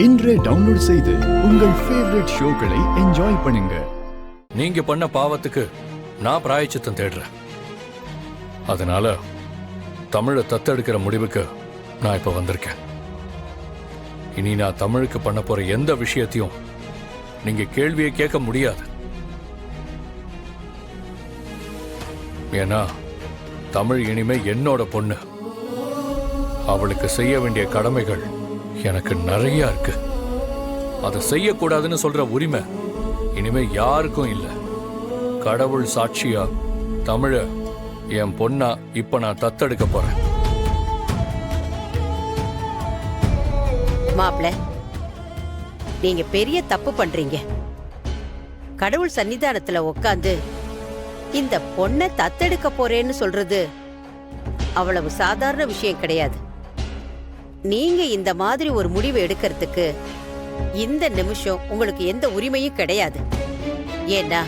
இன்றே டவுன்லோட் செய்து உங்கள் ஃபேவரட் ஷோக்களை என்ஜாய் பண்ணுங்க. நீங்க பண்ண பாவத்துக்கு நான் பிராயச்சித்தம் தேடுறேன். அதனால தமிழை தத்தெடுக்கிற முடிவுக்கு நான் இப்ப வந்திருக்கேன். இனி நான் தமிழுக்கு பண்ண போற எந்த விஷயத்தையும் நீங்க கேள்வியை கேட்க முடியாது. ஏன்னா தமிழ் இனிமே என்னோட பொண்ணு. அவளுக்கு செய்ய வேண்டிய கடமைகள் எனக்கு நிறைய இருக்கு. அதை செய்யக்கூடாதுன்னு சொல்ற உரிமை இனிமே யாருக்கும் இல்லை. கடவுள் சாட்சியா தமிழ என் பொண்ணா இப்ப நான் தத்தெடுக்க போறேன். மாப்ள, நீங்க பெரிய தப்பு பண்றீங்க. கடவுள் சன்னிதானத்துல உட்காந்து இந்த பொண்ணை தத்தெடுக்க போறேன்னு சொல்றது அவ்வளவு சாதாரண விஷயம் கிடையாது. நீங்க இந்த மாதிரி ஒரு முடிவு எடுக்கிறதுக்கு இந்த நிமிஷம் உங்களுக்கு எந்த உரிமையும் கிடையாது. ஏன்னா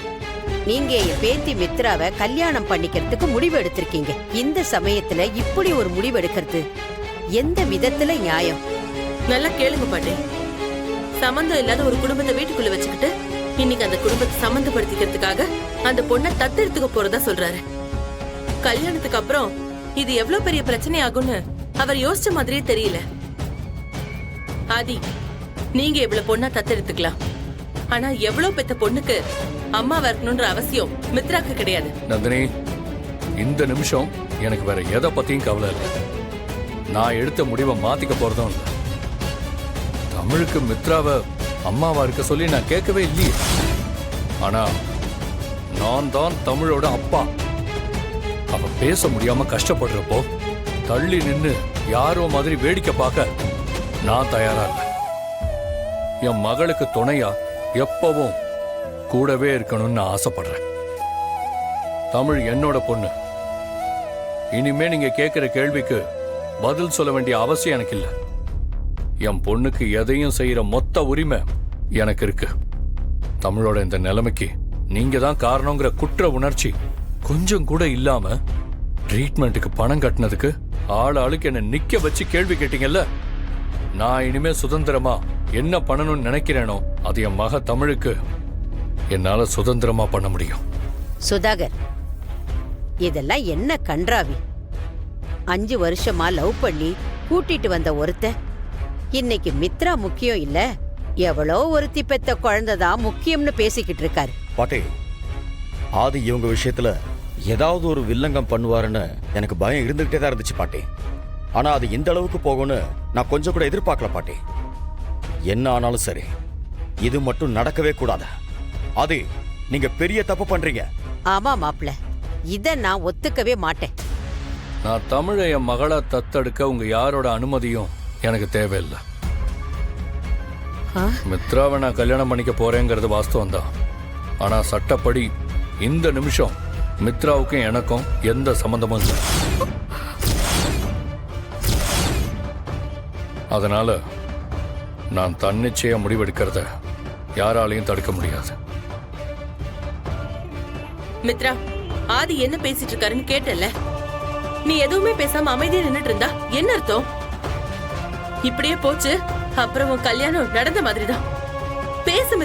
நீங்க என் பேத்தி மித்ராவை கல்யாணம் பண்ணிக்கிறதுக்கு முடிவு எடுத்திருக்கீங்க. இந்த சமயத்துல இப்படி ஒரு முடிவு எடுக்கிறது எந்த விதத்துல நியாயம்? நல்லா கேளுங்க பாட்டி. சம்பந்தம் இல்லாத ஒரு குடும்பத்தை வீட்டுக்குள்ள வச்சுக்கிட்டு இன்னைக்கு அந்த குடும்பத்தை சம்பந்தப்படுத்திக்கிறதுக்காக அந்த பொண்ணை தத்தெடுத்துக்க போறதா சொல்றாரு. கல்யாணத்துக்கு அப்புறம் இது எவ்வளவு பெரிய பிரச்சனை ஆகும்னு அவர் யோசிச்ச மாதிரியே தெரியல. ஆதி, நீங்க எவ்வளவு பொண்ணா தத்தெடுத்துக்கலாம். ஆனா எவ்வளவு பெத்த பொண்ணுக்கு அம்மா வரணும்ன்ற அவசியம் மித்ராக்கு கிடையாது. நந்தினி, இந்த நிமிஷம் எனக்கு வேற எதை பத்தியும் கவலை இல்லை. நான் எடுத்த முடிவை மாத்திக்க போறதும் இல்லை. தமிழுக்கு மித்ராவை அம்மாவா இருக்க சொல்லி நான் கேட்கவே இல்லையே. ஆனா நான் தான் தமிழோட அப்பா. அவ பேச முடியாம கஷ்டப்படுறப்போ தள்ளி நின்னு யாரோ மாதிரி வேடிக்கை பார்க்க நான் தயாரா இல்லை. என் மகளுக்கு துணையா எப்பவும் கூடவே இருக்கணும்னு நான் ஆசைப்படுறேன். தமிழ் என்னோட பொண்ணு. இனிமே நீங்க கேட்கிற கேள்விக்கு பதில் சொல்ல வேண்டிய அவசியம் எனக்கு இல்லை. என் பொண்ணுக்கு எதையும் செய்யற மொத்த உரிமை எனக்கு இருக்கு. தமிழோட இந்த நிலைமைக்கு நீங்க தான் காரணங்கிற குற்ற உணர்ச்சி கொஞ்சம் கூட இல்லாம ட்ரீட்மெண்ட்டுக்கு பணம் கட்டினதுக்கு ஆளுக்கு என்ன நிக்க வச்சு கேள்வி கேட்டீங்கல்ல. நான் இனிமே சுதந்திரமா என்ன பண்ணணும்னு நினைக்கிறேனோ அது என் மக தமிழுக்கு என்னால சுதந்திரமா பண்ண முடியும். சுதாகர், இதெல்லாம் என்ன கன்றாவி? 5 வருஷமா லவ் பண்ணி கூட்டிட்டு வந்த ஒருத்த இன்னைக்கு மித்ரா முக்கியம் இல்ல, எவ்வளோ ஒருத்தி பெத்த குழந்தைதான் முக்கியம்னு பேசிக்கிட்டு இருக்காரு. பாட்டி, ஆதி இவங்க விஷயத்துல ஏதாவது ஒரு வில்லங்கம் பண்ணுவாருன்னு எனக்கு பயம் இருந்துகிட்டே தான் இருந்துச்சு பாட்டி. ஆனா அது இந்த அளவுக்கு போகும்னு நான் கொஞ்சம் கூட எதிர்பார்க்கல பாட்டி. என்ன ஆனாலும் சரி, இது மட்டும் நடக்கவே கூடாது. ஆதி, நீங்க பெரிய தப்பு பண்றீங்க. ஆமா மாப்ள, இத நான் ஒத்துக்கவே மாட்டேன். நான் தமிழை என் மகளை தத்தெடுக்க உங்க யாரோட அனுமதியும் எனக்கு தேவையில்லை. மித்ராவை நான் கல்யாணம் பண்ணிக்க போறேங்கிறது வாஸ்தவம் தான். ஆனா சட்டப்படி இந்த நிமிஷம் மித்ராவுக்கும் எனக்கும் எந்த சம்பந்தமும் இல்லை. அதனால நான் தன்னிச்சையா முடிவெடுக்கிறத யாராலையும் தடுக்க முடியாது. மித்ரா, ஆதி என்ன பேசிட்டு இருக்காருன்னு கேட்டல. நீ எதுவுமே பேசாம அமைதியா நின்னுட்டு இருந்தா என்ன அர்த்தம்? இப்படியே போச்சு அப்புறம் கல்யாணம் நடந்த மாதிரிதான். பேச